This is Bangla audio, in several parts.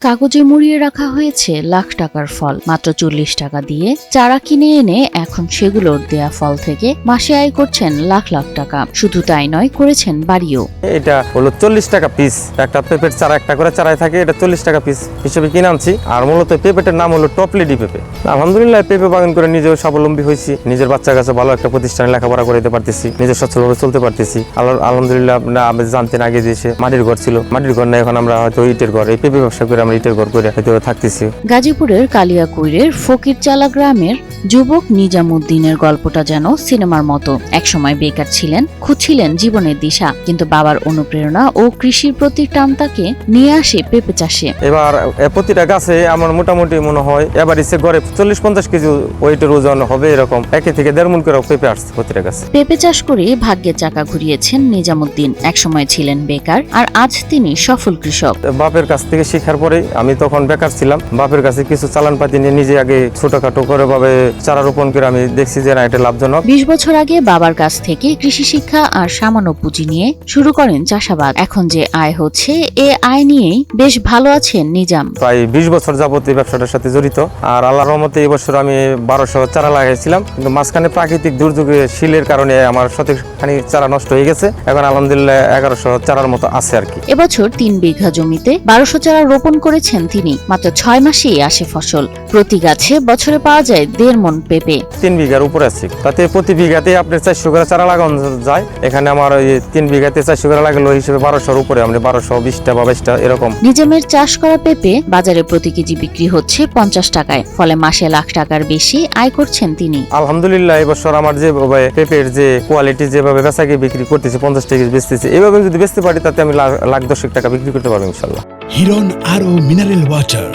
কাগজে মুড়িয়ে রাখা হয়েছে লাখ টাকার ফল। মাত্র 40 টাকা দিয়ে চারা কিনে এনে এখন সেগুলোর দেয়া ফল থেকে মাসে আয় করছেন লাখ লাখ টাকা। শুধু তাই নয়, করেছেন বাড়িও। এটা হলো 40 টাকা পিস। একটা পেঁপের চারা একটা করে চারায় থাকে, এটা 40 টাকা পিস হিসেবে কিনে আনছি। আর মূলত পেঁপেটার নাম হলো টপ লেডি পেঁপে। আলহামদুলিল্লাহ পেঁপে বাগান করে নিজেও স্বাবলম্বী হয়েছি, নিজের বাচ্চা কাছে ভালো একটা প্রতিষ্ঠানে লেখাপড়া করতে পারতেছি, নিজের সচ্ছলভাবে চলতে পারতেছি। আলহামদুলিল্লাহ আমি জানতেন আগে দেশে মাটির ঘর ছিল, মাটির ঘর না এখন আমরা হয়তো ইটের ঘর, এই পেঁপে ব্যবসা করে আমরা ইটের ঘর করে হয়তো থাকতেছি। গাজীপুরের কালিয়াকৈরের ফকিরচালা গ্রামের যুবক নিজামুদ্দিনের গল্পটা যেন সিনেমার মতো। একসময় বেকার ছিলেন, খুঁজছিলেন জীবনের দিশা, কিন্তু বাবার অনুপ্রেরণা ও কৃষির প্রতি টান তাকে নিয়ে আসে পেঁপে চাষে। এবার প্রতিটা গাছে আমার মোটামুটি মনে হয় এবার ইচ্ছে গড়ে 40-50 কেজি ওয়েটের ওজন হবে, এরকম 1 থেকে 1.5 মণ করে পেঁপে আসছে প্রতিটা গাছে। পেঁপে চাষ করে ভাগ্যের চাকা ঘুরিয়েছেন নিজামুদ্দিন। একসময় ছিলেন বেকার, আর আজ তিনি সফল কৃষক। বাপের কাছ থেকে শেখার পরে আমি তখন বেকার ছিলাম, বাপের কাছে কিছু চালান পাতি নিয়ে নিজে আগে ছোটখাটো করে ভাবে চারা রোপণ করে আমি দেখছি যে না এটা লাভজনক। 20 বছর আগে বাবার কাছ থেকে কৃষি শিক্ষা আর সামান্য পুঁজি নিয়ে শুরু করেন চাষাবাদ। এখন যে আয় হচ্ছে, এ আয় নিয়েই বেশ ভালো আছেন নিজাম। প্রায় 20 বছর যাবত এই ব্যবসাটার সাথে জড়িত। আর আল্লাহর রহমতে এই বছর আমি 1200 চারা লাগাইছিলাম, কিন্তু মাঝখানে প্রাকৃতিক দুর্যোগে শিলের কারণে আমার শতখানি চারা নষ্ট হয়ে গেছে। এখন আলহামদুলিল্লাহ 1100 চারার মতো আছে আর কি। এবছর 3 বিঘা জমিতে 1200 চারা রোপণ করেছেন তিনি। মাত্র 6 মাসেই আসে ফসল। প্রতি গাছে বছরে পাওয়া যায় 1.5 মণ পেঁপে। 3 বিঘার উপরে আছে, তাতে প্রতি বিঘাতে আপনার 400 করে চারা লাগানো যায়। এখানে আমার ওই 3 বিঘাতে 400 করে লাগালো হিসেবে 1200-র উপরে, আমরা 1220টা বা 22টা এরকম। নিজামের চাষ করা পেঁপে বাজারে প্রতি কেজি বিক্রি হচ্ছে 50 টাকায়। ফলে মাসে লাখ টাকার বেশি আয় করছেন তিনি। আলহামদুলিল্লাহ এবছর আমার যেভাবে পেঁপের যে কোয়ালিটি যেভাবে বেচাকে বিক্রি করতেছে, 50 টাকা বেচতেছে, এভাবে যদি বেচতে পারি তাতে আমি লাখ 10 টাকা বিক্রি করতে পারবো ইনশাল্লাহ। হিরন আরো মিনারেল ওয়াটার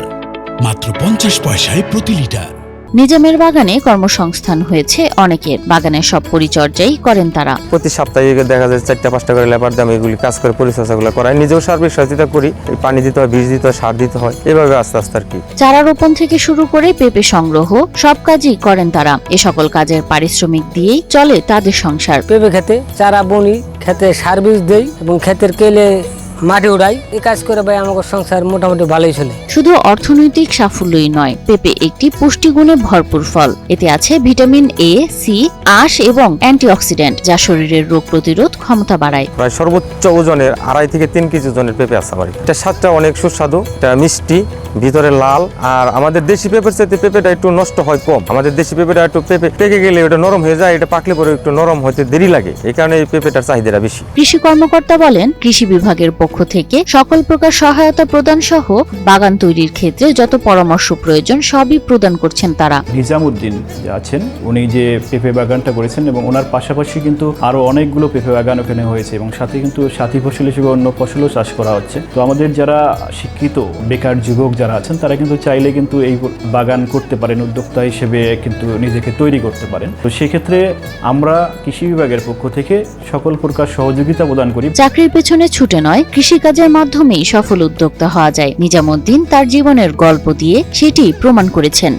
মাত্র 50 পয়সায় প্রতি লিটার। নিজামের বাগানে কর্মসংস্থান হয়েছে অনেকের। বাগানের সব পরিচর্যাই করেন তারা। প্রতি সপ্তাহে দেখা যায় 4টা-5টা করে লেবার দাম এগুলি কাজ করে পরিচর্যাগুলো করায়। নিজেও সার্বিক সহযোগিতা করি, পানি দিতে হয়, বীজ দিতে হয়, সার দিতে হয়, এভাবে আস্তে আস্তে আর কি। চারা রোপণ থেকে শুরু করে পেঁপে সংগ্রহ সব কাজই করেন তারা। এ সকল কাজের পারিশ্রমিক দিয়েই চলে তাদের সংসার। পেঁপে খেতে চারা বুনি, খেতে সার বীজ দেই এবং ক্ষেতের কেলে মাটি উড়াই। এই কাজ করে ভাই আমাদের সংসার মোটামুটি ভালোই চলে। শুধু অর্থনৈতিক সাফল্যই নয়, পেঁপে একটি পুষ্টিগুণে ভরপুর ফল। এতে আছে ভিটামিন এ, সি, আঁশ এবং অ্যান্টিঅক্সিডেন্ট, যা শরীরের রোগ প্রতিরোধ ক্ষমতা বাড়ায়। প্রায় সর্বোচ্চ ওজনের 2.5 থেকে 3 কেজি ওজনের পেঁপে আছে আমার। এটা স্বাদটা অনেক সুস্বাদু, এটা মিষ্টি, ভিতরে লাল। আর আমাদের দেশি পেঁপের চাইতে পেঁপেটা একটু নষ্ট হয় কম। আমাদের দেশি পেঁপেটা একটু পেকে গেলে ওটা নরম হয়ে যায়, এটা পাকলে পরে একটু নরম হতে দেরি লাগে, এই কারণে এই পেঁপেটার চাহিদাটা বেশি। কৃষি কর্মকর্তা বলেন, কৃষি বিভাগের পক্ষ থেকে সকল প্রকার সহায়তা প্রদান সহ বাগান তৈরির ক্ষেত্রে যত পরামর্শ প্রয়োজন সবই প্রদান করছেন তারা। নিজামুদ্দিন যে আছেন, উনি যে পেঁপে বাগানটা করেছেন এবং ওনার পাশাপাশি কিন্তু আরো অনেকগুলো পেঁপে বাগান ওখানে হয়েছে এবং সাথে কিন্তু সাথী ফসল হিসেবে অন্য ফসলও চাষ করা হচ্ছে। তো আমাদের যারা শিক্ষিত বেকার যুবক যারা আছেন তারা কিন্তু চাইলে কিন্তু এই বাগান করতে পারেন, উদ্যোক্তা হিসেবে কিন্তু নিজেকে তৈরি করতে পারেন। তো সেক্ষেত্রে আমরা কৃষি বিভাগের পক্ষ থেকে সকল প্রকার সহযোগিতা প্রদান করি। চাকরির পেছনে ছুটে নয়, কৃষিকাজের মাধ্যমেই সফল উদ্যোক্তা হওয়া যায়। নিজামুদ্দিন তার জীবনের গল্প দিয়ে সেটি প্রমাণ করেছেন।